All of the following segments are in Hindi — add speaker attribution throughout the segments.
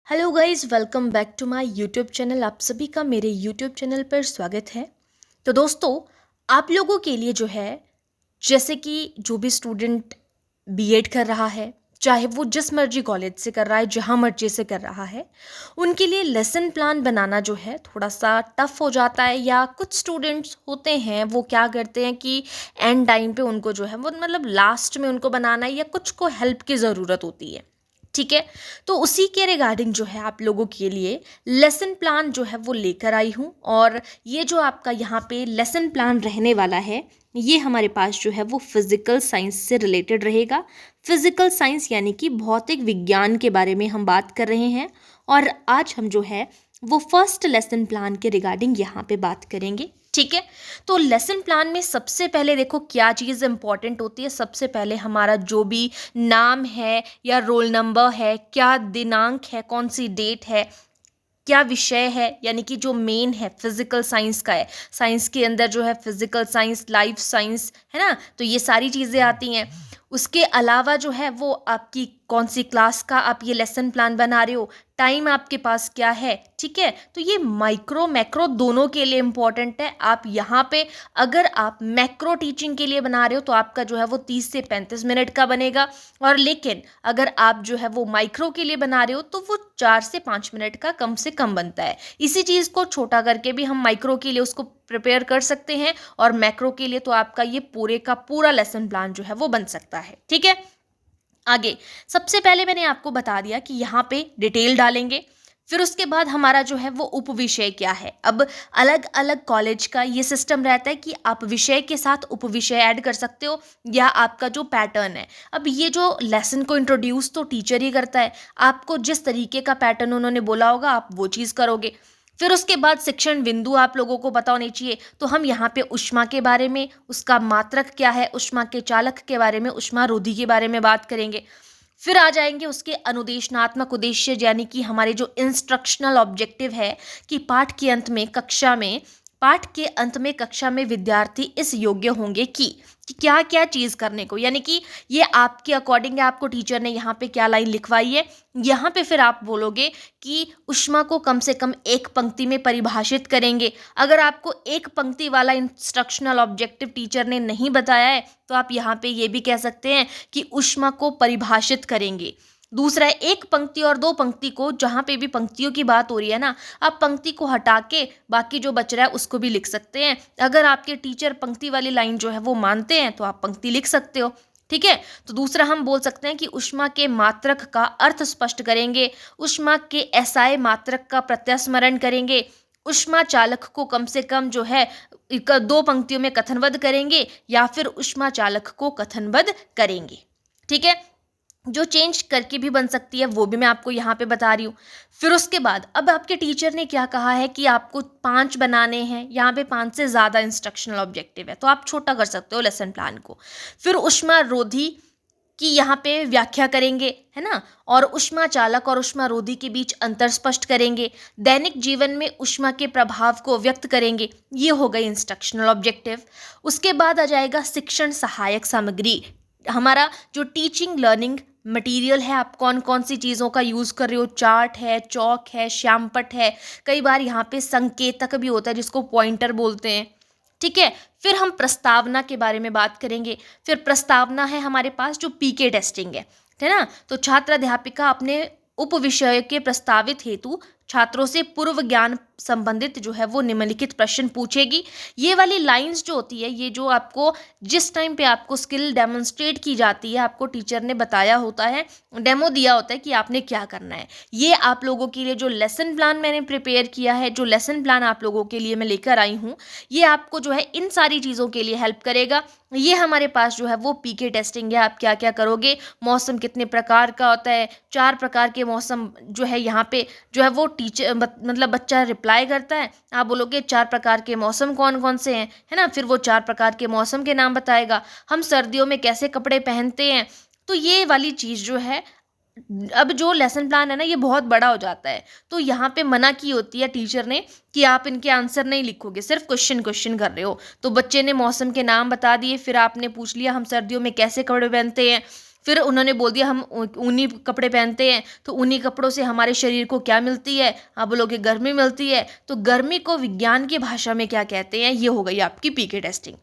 Speaker 1: Hello guys, welcome back to my YouTube channel. आप सभी का मेरे यूट्यूब चैनल पर स्वागत है। तो दोस्तों, आप लोगों के लिए जो है, जैसे कि जो भी स्टूडेंट बीएड कर रहा है, चाहे वो जिस मर्जी कॉलेज से कर रहा है, जहाँ मर्जी से कर रहा है, उनके लिए लेसन प्लान बनाना जो है थोड़ा सा टफ हो जाता है। या कुछ स्टूडेंट्स होते हैं वो क्या करते हैं कि एंड टाइम पे उनको जो है वो मतलब लास्ट में उनको बनाना है, या कुछ को हेल्प की ज़रूरत होती है। ठीक है, तो उसी के रिगार्डिंग जो है आप लोगों के लिए लेसन प्लान जो है वो लेकर आई हूँ। और ये जो आपका यहाँ पे लेसन प्लान रहने वाला है, ये हमारे पास जो है वो फिज़िकल साइंस से रिलेटेड रहेगा। फिज़िकल साइंस यानी कि भौतिक विज्ञान के बारे में हम बात कर रहे हैं। और आज हम जो है वो फर्स्ट लेसन प्लान के रिगार्डिंग यहाँ पे बात करेंगे। ठीक है, तो लेसन प्लान में सबसे पहले देखो क्या चीज़ इंपॉर्टेंट होती है। सबसे पहले हमारा जो भी नाम है या रोल नंबर है, क्या दिनांक है, कौन सी डेट है, क्या विषय है, यानी कि जो मेन है फिजिकल साइंस का है। साइंस के अंदर जो है फिजिकल साइंस, लाइफ साइंस है ना, तो ये सारी चीज़ें आती हैं। उसके अलावा जो है वो आपकी कौन सी क्लास का आप ये लेसन प्लान बना रहे हो, टाइम आपके पास क्या है। ठीक है, तो ये माइक्रो मैक्रो दोनों के लिए इम्पॉर्टेंट है। आप यहाँ पे अगर आप मैक्रो टीचिंग के लिए बना रहे हो तो आपका जो है वो 30 से 35 मिनट का बनेगा। और लेकिन अगर आप जो है वो माइक्रो के लिए बना रहे हो तो वो 4 से 5 मिनट का कम से कम बनता है। इसी चीज़ को छोटा करके भी हम माइक्रो के लिए उसको प्रिपेयर कर सकते हैं, और मैक्रो के लिए तो आपका ये पूरे का पूरा लेसन प्लान जो है वो बन सकता है। ठीक है, आगे सबसे पहले मैंने आपको बता दिया कि यहाँ पे डिटेल डालेंगे। फिर उसके बाद हमारा जो है वो उपविषय क्या है। अब अलग अलग कॉलेज का ये सिस्टम रहता है कि आप विषय के साथ उपविषय ऐड कर सकते हो, या आपका जो पैटर्न है। अब ये जो लेसन को इंट्रोड्यूस तो टीचर ही करता है, आपको जिस तरीके का पैटर्न उन्होंने बोला होगा आप वो चीज़ करोगे। फिर उसके बाद शिक्षण बिंदु आप लोगों को पता होनी चाहिए। तो हम यहाँ पे ऊष्मा के बारे में, उसका मात्रक क्या है, ऊष्मा के चालक के बारे में, ऊष्मा रोधी के बारे में बात करेंगे। फिर आ जाएंगे उसके अनुदेशनात्मक उद्देश्य, यानी कि हमारे जो इंस्ट्रक्शनल ऑब्जेक्टिव है कि पाठ के अंत में कक्षा में विद्यार्थी इस योग्य होंगे कि क्या क्या चीज़ करने को, यानी कि ये आपके अकॉर्डिंग है, आपको टीचर ने यहाँ पे क्या लाइन लिखवाई है। यहाँ पे फिर आप बोलोगे कि ऊष्मा को कम से कम एक पंक्ति में परिभाषित करेंगे। अगर आपको एक पंक्ति वाला इंस्ट्रक्शनल ऑब्जेक्टिव टीचर ने नहीं बताया है तो आप यहाँ पे ये भी कह सकते हैं कि ऊष्मा को परिभाषित करेंगे। दूसरा है एक पंक्ति और दो पंक्ति को, जहाँ पे भी पंक्तियों की बात हो रही है ना, आप पंक्ति को हटा के बाकी जो बच रहा है उसको भी लिख सकते हैं। अगर आपके टीचर पंक्ति वाली लाइन जो है वो मानते हैं तो आप पंक्ति लिख सकते हो। ठीक है, तो दूसरा हम बोल सकते हैं कि ऊष्मा के मात्रक का अर्थ स्पष्ट करेंगे, ऊष्मा के एसआई मात्रक का प्रत्यास्मरण करेंगे, ऊष्मा चालक को कम से कम जो है दो पंक्तियों में कथनबद्ध करेंगे, या फिर ऊष्मा चालक को कथनबद्ध करेंगे। ठीक है, जो चेंज करके भी बन सकती है वो भी मैं आपको यहाँ पे बता रही हूँ। फिर उसके बाद अब आपके टीचर ने क्या कहा है कि आपको 5 बनाने हैं, यहाँ पे 5 से ज़्यादा इंस्ट्रक्शनल ऑब्जेक्टिव है तो आप छोटा कर सकते हो लेसन प्लान को। फिर ऊष्मा रोधी की यहाँ पे व्याख्या करेंगे, है ना, और ऊष्मा चालक और ऊष्मा रोधी के बीच अंतर स्पष्ट करेंगे, दैनिक जीवन में ऊष्मा के प्रभाव को व्यक्त करेंगे। ये हो गई इंस्ट्रक्शनल ऑब्जेक्टिव। उसके बाद आ जाएगा शिक्षण सहायक सामग्री। हमारा जो टीचिंग लर्निंग मटेरियल है, आप कौन कौन सी चीज़ों का यूज़ कर रहे हो, चार्ट है, चौक है, श्यामपट्ट है, कई बार यहाँ पे संकेतक भी होता है जिसको पॉइंटर बोलते हैं। ठीक है, फिर हम प्रस्तावना के बारे में बात करेंगे। फिर प्रस्तावना है हमारे पास जो पीके टेस्टिंग है ना, तो छात्र अध्यापिका अपने उपविषय के प्रस्तावित हेतु छात्रों से पूर्व ज्ञान संबंधित जो है वो निम्नलिखित प्रश्न पूछेगी। ये वाली लाइंस जो होती है, ये जो आपको जिस टाइम पे आपको स्किल डेमोन्स्ट्रेट की जाती है, आपको टीचर ने बताया होता है, डेमो दिया होता है कि आपने क्या करना है। ये आप लोगों के लिए जो लेसन प्लान मैंने प्रिपेयर किया है, जो लेसन प्लान आप लोगों के लिए मैं लेकर आई हूँ, ये आपको जो है इन सारी चीज़ों के लिए हेल्प करेगा। ये हमारे पास जो है वो पीके टेस्टिंग है, आप क्या क्या करोगे, मौसम कितने प्रकार का होता है, 4 प्रकार के मौसम जो है यहाँ पे जो है वो टीचर मतलब बच्चा रिप्लाई करता है, आप बोलोगे 4 प्रकार के मौसम कौन कौन से हैं, है ना, फिर वो 4 प्रकार के मौसम के नाम बताएगा। हम सर्दियों में कैसे कपड़े पहनते हैं। तो ये वाली चीज़ जो है, अब जो लेसन प्लान है ना ये बहुत बड़ा हो जाता है, तो यहाँ पे मना की होती है टीचर ने कि आप इनके आंसर नहीं लिखोगे, सिर्फ क्वेश्चन क्वेश्चन कर रहे हो। तो बच्चे ने मौसम के नाम बता दिए, फिर आपने पूछ लिया हम सर्दियों में कैसे कपड़े पहनते हैं, फिर उन्होंने बोल दिया हम ऊनी कपड़े पहनते हैं, तो ऊनी कपड़ों से हमारे शरीर को क्या मिलती है? आप बोलोगे गर्मी मिलती है। तो गर्मी को विज्ञान की भाषा में क्या कहते हैं? ये हो गई आपकी पीके टेस्टिंग।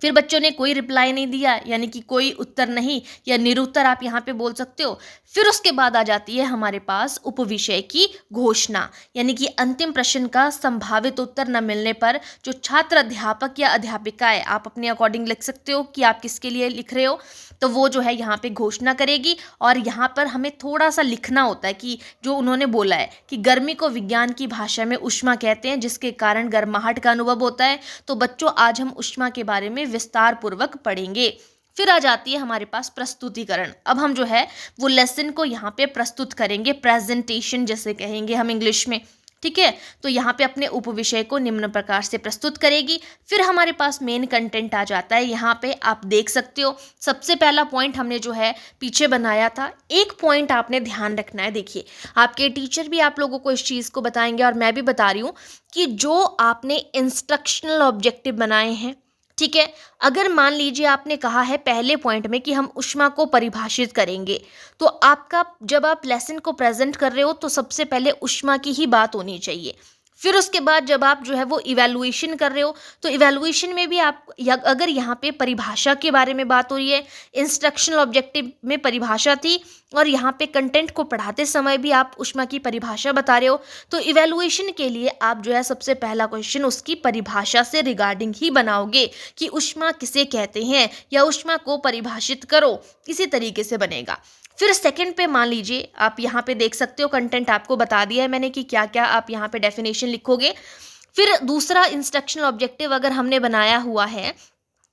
Speaker 1: फिर बच्चों ने कोई रिप्लाई नहीं दिया, यानी कि कोई उत्तर नहीं या निरुत्तर आप यहाँ पे बोल सकते हो। फिर उसके बाद आ जाती है हमारे पास उपविषय की घोषणा, यानी कि अंतिम प्रश्न का संभावित उत्तर न मिलने पर जो छात्र, अध्यापक या अध्यापिका है, आप अपने अकॉर्डिंग लिख सकते हो कि आप किसके लिए लिख रहे हो, तो वो जो है यहाँ पे घोषणा करेगी। और यहाँ पर हमें थोड़ा सा लिखना होता है कि जो उन्होंने बोला है कि गर्मी को विज्ञान की भाषा में ऊष्मा कहते हैं, जिसके कारण गर्माहट का अनुभव होता है। तो बच्चों, आज हम ऊष्मा के बारे में विस्तार पूर्वक पढ़ेंगे। फिर आ जाती है हमारे पास प्रस्तुतिकरण। अब हम जो है वो लेसन को यहाँ पे प्रस्तुत करेंगे, प्रेजेंटेशन जैसे कहेंगे हम इंग्लिश में, ठीक है। तो यहाँ पे अपने उपविषय को निम्न प्रकार से प्रस्तुत करेगी। फिर हमारे पास मेन कंटेंट आ जाता है। यहाँ पे आप देख सकते हो, सबसे पहला पॉइंट हमने जो है पीछे बनाया था। एक पॉइंट आपने ध्यान रखना है। देखिए, आपके टीचर भी आप लोगों को इस चीज़ को बताएंगे और मैं भी बता रही हूँ कि जो आपने इंस्ट्रक्शनल ऑब्जेक्टिव बनाए हैं, ठीक है, अगर मान लीजिए आपने कहा है पहले पॉइंट में कि हम ऊष्मा को परिभाषित करेंगे, तो आपका जब आप लेसन को प्रेजेंट कर रहे हो तो सबसे पहले ऊष्मा की ही बात होनी चाहिए। फिर उसके बाद जब आप जो है वो इवैल्यूएशन कर रहे हो, तो इवैल्यूएशन में भी आप अगर यहाँ पे परिभाषा के बारे में बात हो रही है, इंस्ट्रक्शनल ऑब्जेक्टिव में परिभाषा थी और यहाँ पे कंटेंट को पढ़ाते समय भी आप ऊष्मा की परिभाषा बता रहे हो, तो इवैल्यूएशन के लिए आप जो है सबसे पहला क्वेश्चन उसकी परिभाषा से रिगार्डिंग ही बनाओगे कि ऊष्मा किसे कहते हैं, या ऊष्मा को परिभाषित करो, इसी तरीके से बनेगा। फिर सेकंड पे मान लीजिए आप यहाँ पे देख सकते हो, कंटेंट आपको बता दिया है मैंने कि क्या क्या आप यहाँ पे डेफिनेशन लिखोगे। फिर दूसरा इंस्ट्रक्शनल ऑब्जेक्टिव अगर हमने बनाया हुआ है,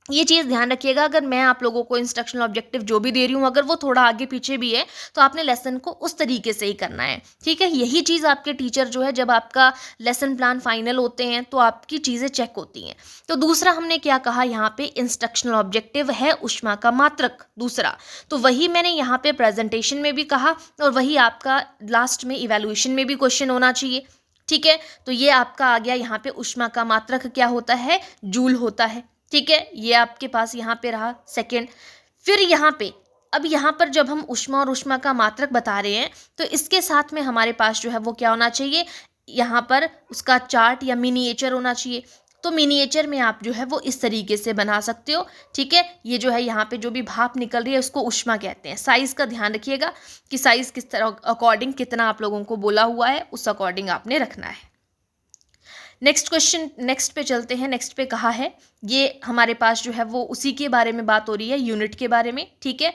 Speaker 1: ये चीज़ ध्यान रखिएगा, अगर मैं आप लोगों को इंस्ट्रक्शनल ऑब्जेक्टिव जो भी दे रही हूँ, अगर वो थोड़ा आगे पीछे भी है, तो आपने लेसन को उस तरीके से ही करना है, ठीक है। यही चीज़ आपके टीचर जो है, जब आपका लेसन प्लान फाइनल होते हैं तो आपकी चीज़ें चेक होती हैं। तो दूसरा हमने क्या कहा, यहाँ पे इंस्ट्रक्शनल ऑब्जेक्टिव है ऊष्मा का मात्रक दूसरा, तो वही मैंने यहाँ पे प्रेजेंटेशन में भी कहा और वही आपका लास्ट में इवैल्यूएशन में भी क्वेश्चन होना चाहिए, ठीक है। तो ये आपका आ गया यहाँ पे ऊष्मा का मात्रक क्या होता है, जूल होता है, ठीक है। ये आपके पास यहाँ पे रहा सेकंड। फिर यहाँ पे अब यहाँ पर जब हम ऊष्मा और ऊष्मा का मात्रक बता रहे हैं, तो इसके साथ में हमारे पास जो है वो क्या होना चाहिए, यहाँ पर उसका चार्ट या मिनिएचर होना चाहिए। तो मिनिएचर में आप जो है वो इस तरीके से बना सकते हो, ठीक है। ये जो है यहाँ पे जो भी भाप निकल रही है उसको ऊष्मा कहते हैं। साइज़ का ध्यान रखिएगा कि साइज़ किस तरह अकॉर्डिंग कितना आप लोगों को बोला हुआ है, उस अकॉर्डिंग आपने रखना है। नेक्स्ट क्वेश्चन, नेक्स्ट पे चलते हैं। नेक्स्ट पे कहा है, ये हमारे पास जो है वो उसी के बारे में बात हो रही है, यूनिट के बारे में, ठीक है।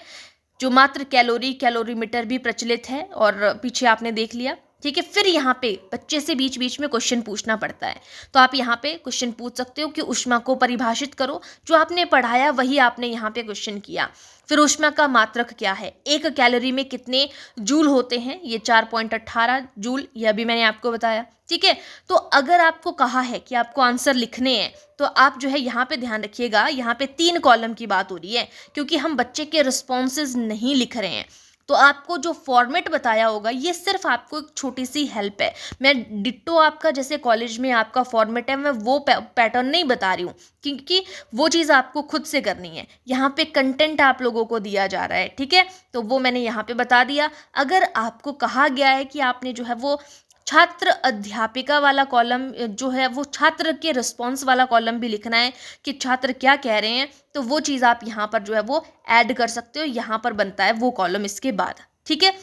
Speaker 1: जो मात्र कैलोरीमीटर भी प्रचलित है और पीछे आपने देख लिया, ठीक है। फिर यहाँ पे बच्चे से बीच बीच में क्वेश्चन पूछना पड़ता है, तो आप यहाँ पे क्वेश्चन पूछ सकते हो कि ऊष्मा को परिभाषित करो। जो आपने पढ़ाया वही आपने यहाँ पे क्वेश्चन किया। फिर ऊष्मा का मात्रक क्या है, एक कैलोरी में कितने जूल होते हैं, ये 4.18 जूल, ये अभी मैंने आपको बताया, ठीक है। तो अगर आपको कहा है कि आपको आंसर लिखने हैं, तो आप जो है यहाँ पे ध्यान रखिएगा, यहाँ पे 3 कॉलम की बात हो रही है, क्योंकि हम बच्चे के रिस्पॉन्सेज नहीं लिख रहे हैं। तो आपको जो फॉर्मेट बताया होगा, ये सिर्फ आपको एक छोटी सी हेल्प है। मैं डिट्टो आपका जैसे कॉलेज में आपका फॉर्मेट है, मैं वो पैटर्न नहीं बता रही हूँ, क्योंकि वो चीज़ आपको खुद से करनी है। यहाँ पे कंटेंट आप लोगों को दिया जा रहा है, ठीक है, तो वो मैंने यहाँ पे बता दिया। अगर आपको कहा गया है कि आपने जो है वो छात्र अध्यापिका वाला कॉलम जो है वो छात्र के रिस्पॉन्स वाला कॉलम भी लिखना है कि छात्र क्या कह रहे हैं, तो वो चीज़ आप यहाँ पर जो है वो ऐड कर सकते हो। यहाँ पर बनता है वो कॉलम इसके बाद, ठीक है।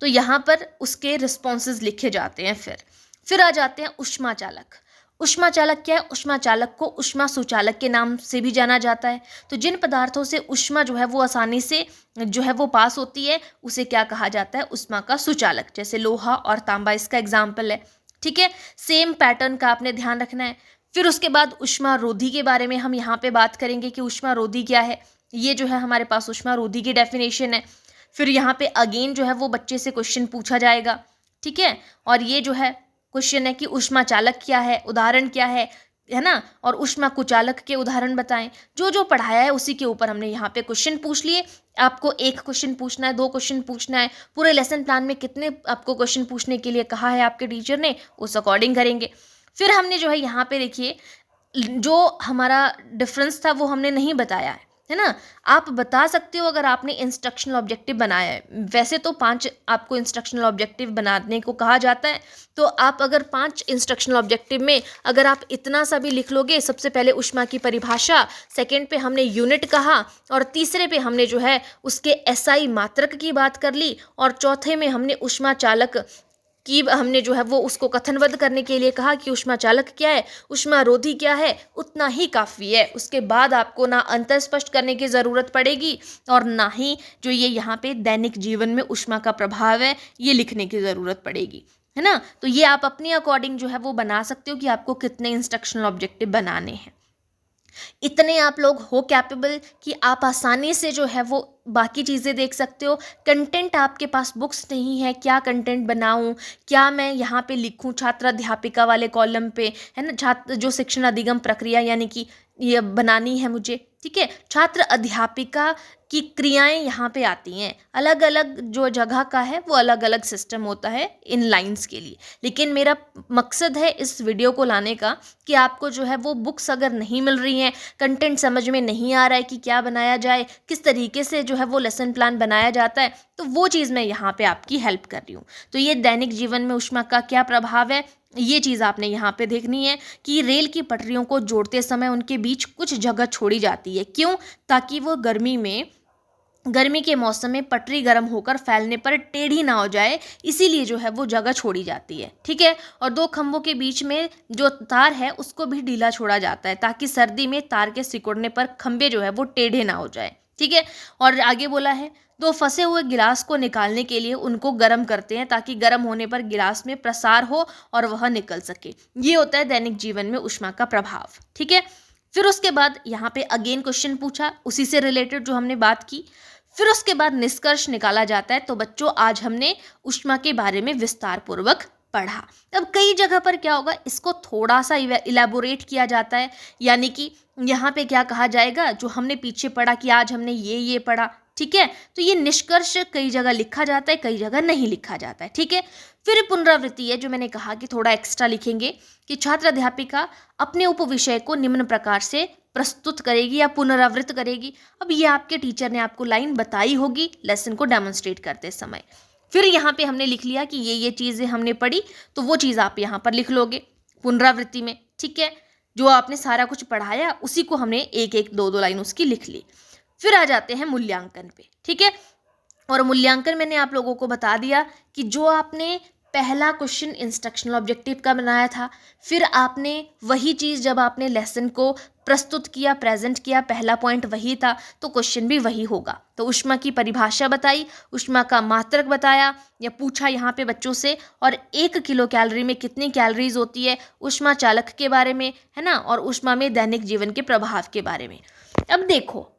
Speaker 1: तो यहाँ पर उसके रिस्पॉन्सेज लिखे जाते हैं। फिर आ जाते हैं ऊष्मा चालक। ऊष्मा चालक क्या है, ऊष्मा चालक को ऊष्मा सुचालक के नाम से भी जाना जाता है। तो जिन पदार्थों से ऊष्मा जो है वो आसानी से जो है वो पास होती है, उसे क्या कहा जाता है, ऊष्मा का सुचालक। जैसे लोहा और तांबा इसका एग्जाम्पल है, ठीक है। सेम पैटर्न का आपने ध्यान रखना है। फिर उसके बाद ऊष्मा रोधी के बारे में हम यहाँ पे बात करेंगे कि ऊष्मा रोधी क्या है। ये जो है हमारे पास ऊष्मा रोधी की डेफिनेशन है। फिर यहाँ पे अगेन जो है वो बच्चे से क्वेश्चन पूछा जाएगा, ठीक है। और ये जो है क्वेश्चन है कि ऊष्मा चालक क्या है, उदाहरण क्या है ना, और ऊष्मा कुचालक के उदाहरण बताएं। जो जो पढ़ाया है उसी के ऊपर हमने यहाँ पे क्वेश्चन पूछ लिए। आपको 1 क्वेश्चन पूछना है, 2 क्वेश्चन पूछना है, पूरे लेसन प्लान में कितने आपको क्वेश्चन पूछने के लिए कहा है आपके टीचर ने, उस अकॉर्डिंग करेंगे। फिर हमने जो है यहाँ पे देखिए, जो हमारा डिफरेंस था वो हमने नहीं बताया है, है ना। आप बता सकते हो अगर आपने इंस्ट्रक्शनल ऑब्जेक्टिव बनाया है। वैसे तो 5 आपको इंस्ट्रक्शनल ऑब्जेक्टिव बनाने को कहा जाता है, तो आप अगर 5 इंस्ट्रक्शनल ऑब्जेक्टिव में अगर आप इतना सा भी लिख लोगे, सबसे पहले ऊष्मा की परिभाषा, सेकंड पे हमने यूनिट कहा, और तीसरे पे हमने जो है उसके एसआई मात्रक की बात कर ली, और चौथे में हमने ऊष्मा चालक कि हमने जो है वो उसको कथनबद्ध करने के लिए कहा कि ऊष्मा चालक क्या है, ऊष्मा रोधी क्या है, उतना ही काफ़ी है। उसके बाद आपको ना अंतर स्पष्ट करने की ज़रूरत पड़ेगी और ना ही जो ये यहाँ पे दैनिक जीवन में ऊष्मा का प्रभाव है ये लिखने की ज़रूरत पड़ेगी, है ना। तो ये आप अपने अकॉर्डिंग जो है वो बना सकते हो कि आपको कितने इंस्ट्रक्शनल ऑब्जेक्टिव बनाने हैं। इतने आप लोग हो कैपेबल कि आप आसानी से जो है वो बाकी चीज़ें देख सकते हो। कंटेंट आपके पास बुक्स नहीं है, क्या कंटेंट बनाऊं, क्या मैं यहाँ पे लिखूं छात्र अध्यापिका वाले कॉलम पे, है ना, छात्र जो शिक्षण अधिगम प्रक्रिया यानी कि ये बनानी है मुझे, ठीक है। छात्र अध्यापिका की क्रियाएं यहाँ पे आती हैं, अलग अलग जो जगह का है वो अलग अलग सिस्टम होता है इन लाइंस के लिए। लेकिन मेरा मकसद है इस वीडियो को लाने का कि आपको जो है वो बुक्स अगर नहीं मिल रही हैं, कंटेंट समझ में नहीं आ रहा है कि क्या बनाया जाए, किस तरीके से जो है वो लेसन प्लान बनाया जाता है, तो वो चीज़ मैं यहाँ पे आपकी हेल्प कर रही हूँ। तो ये दैनिक जीवन में ऊष्मा का क्या प्रभाव है, ये चीज़ आपने यहाँ पे देखनी है कि रेल की पटरियों को जोड़ते समय उनके बीच कुछ जगह छोड़ी जाती है। क्यों? ताकि वो गर्मी के मौसम में पटरी गर्म होकर फैलने पर टेढ़ी ना हो जाए, इसीलिए जो है वो जगह छोड़ी जाती है, ठीक है। और दो खंभों के बीच में जो तार है उसको भी ढीला छोड़ा जाता है ताकि सर्दी में तार के सिकुड़ने पर खंभे जो है वो टेढ़े ना हो जाए, ठीक है। और आगे बोला है, दो फंसे हुए गिलास को निकालने के लिए उनको गर्म करते हैं ताकि गर्म होने पर गिलास में प्रसार हो और वह निकल सके। ये होता है दैनिक जीवन में ऊष्मा का प्रभाव, ठीक है। फिर उसके बाद यहाँ पे अगेन क्वेश्चन पूछा उसी से रिलेटेड जो हमने बात की। फिर उसके बाद निष्कर्ष निकाला जाता है। तो बच्चों आज हमने ऊष्मा के बारे में विस्तार पूर्वक पढ़ा। अब कई जगह पर क्या होगा, इसको थोड़ा सा इलेबोरेट किया जाता है, यानी कि यहाँ पे क्या कहा जाएगा, जो हमने पीछे पढ़ा कि आज हमने ये पढ़ा, ठीक है। तो ये निष्कर्ष कई जगह लिखा जाता है, कई जगह नहीं लिखा जाता है, ठीक है। फिर पुनरावृत्ति है, जो मैंने कहा कि थोड़ा एक्स्ट्रा लिखेंगे कि छात्र अध्यापिका अपने उपविषय को निम्न प्रकार से प्रस्तुत करेगी या पुनरावृत्त करेगी। अब ये आपके टीचर ने आपको लाइन बताई होगी लेसन को डेमोन्स्ट्रेट करते समय। फिर यहाँ पे हमने लिख लिया कि ये चीज़ें हमने पढ़ी, तो वो चीज़ आप यहाँ पर लिख लोगे पुनरावृत्ति में, ठीक है। जो आपने सारा कुछ पढ़ाया उसी को हमने एक एक दो दो लाइन उसकी लिख ली। फिर आ जाते हैं मूल्यांकन पे, ठीक है। और मूल्यांकन मैंने आप लोगों को बता दिया कि जो आपने पहला क्वेश्चन इंस्ट्रक्शनल ऑब्जेक्टिव का बनाया था, फिर आपने वही चीज़ जब आपने लेसन को प्रस्तुत किया, प्रेजेंट किया, पहला पॉइंट वही था, तो क्वेश्चन भी वही होगा। तो ऊष्मा की परिभाषा बताई, ऊष्मा का मात्रक बताया या पूछा यहाँ पे बच्चों से, और 1 किलो कैलोरी में कितनी कैलोरीज होती है, ऊष्मा चालक के बारे में, है ना, और ऊष्मा में दैनिक जीवन के प्रभाव के बारे में। अब देखो,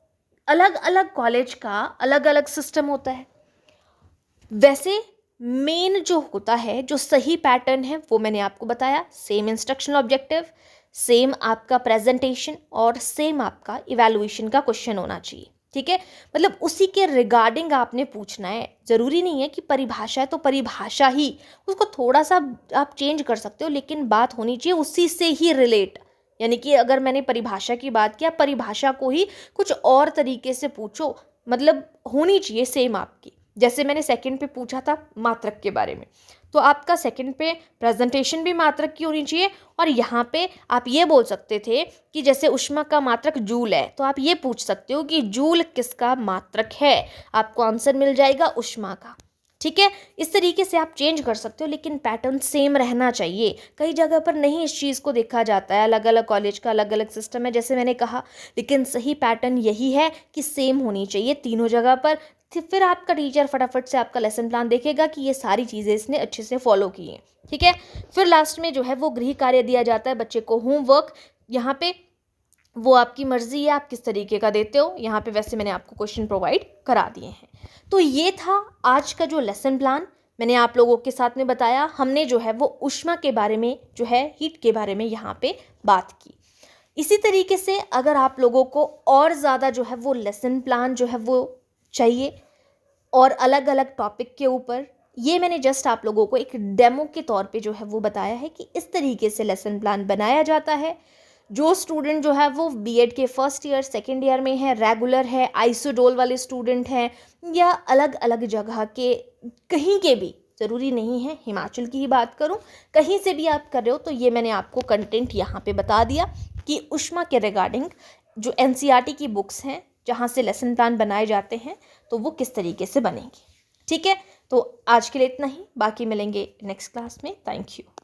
Speaker 1: अलग अलग कॉलेज का अलग अलग सिस्टम होता है। वैसे मेन जो होता है, जो सही पैटर्न है, वो मैंने आपको बताया, सेम इंस्ट्रक्शनल ऑब्जेक्टिव, सेम आपका प्रेजेंटेशन और सेम आपका इवैल्यूएशन का क्वेश्चन होना चाहिए, ठीक है। मतलब उसी के रिगार्डिंग आपने पूछना है। ज़रूरी नहीं है कि परिभाषा है तो परिभाषा ही, उसको थोड़ा सा आप चेंज कर सकते हो, लेकिन बात होनी चाहिए उसी से ही रिलेट। यानी कि अगर मैंने परिभाषा की बात किया, परिभाषा को ही कुछ और तरीके से पूछो, मतलब होनी चाहिए सेम आपकी। जैसे मैंने सेकंड पे पूछा था मात्रक के बारे में, तो आपका सेकंड पे प्रेजेंटेशन भी मात्रक की होनी चाहिए। और यहाँ पे आप ये बोल सकते थे कि जैसे ऊष्मा का मात्रक जूल है, तो आप ये पूछ सकते हो कि जूल किसका मात्रक है, आपको आंसर मिल जाएगा ऊष्मा का, ठीक है। इस तरीके से आप चेंज कर सकते हो, लेकिन पैटर्न सेम रहना चाहिए। कई जगह पर नहीं इस चीज़ को देखा जाता है, अलग अलग कॉलेज का अलग अलग सिस्टम है, जैसे मैंने कहा, लेकिन सही पैटर्न यही है कि सेम होनी चाहिए तीनों जगह पर। फिर आपका टीचर फटाफट से आपका लेसन प्लान देखेगा कि ये सारी चीज़ें इसने अच्छे से फॉलो की हैं, ठीक है। फिर लास्ट में जो है वो गृह कार्य दिया जाता है बच्चे को, होमवर्क। यहाँ पे वो आपकी मर्जी है आप किस तरीके का देते हो। यहाँ पे वैसे मैंने आपको क्वेश्चन प्रोवाइड करा दिए हैं। तो ये था आज का जो लेसन प्लान मैंने आप लोगों के साथ में बताया। हमने जो है वो ऊष्मा के बारे में, जो है हीट के बारे में यहाँ पे बात की। इसी तरीके से अगर आप लोगों को और ज़्यादा जो है वो लेसन प्लान जो है वो चाहिए और अलग अलग टॉपिक के ऊपर, ये मैंने जस्ट आप लोगों को एक डेमो के तौर पे जो है वो बताया है कि इस तरीके से लेसन प्लान बनाया जाता है। जो स्टूडेंट जो है वो बीएड के फर्स्ट ईयर सेकेंड ईयर में है, रेगुलर है, आइसोडोल वाले स्टूडेंट हैं, या अलग अलग जगह के, कहीं के भी, ज़रूरी नहीं है हिमाचल की ही बात करूं, कहीं से भी आप कर रहे हो, तो ये मैंने आपको कंटेंट यहाँ पे बता दिया कि ऊष्मा के रिगार्डिंग जो एनसीईआरटी की बुक्स हैं जहाँ से लेसन प्लान बनाए जाते हैं तो वो किस तरीके से बनेंगे। ठीक है, तो आज के लिए इतना ही, बाकी मिलेंगे नेक्स्ट क्लास में। Thank you.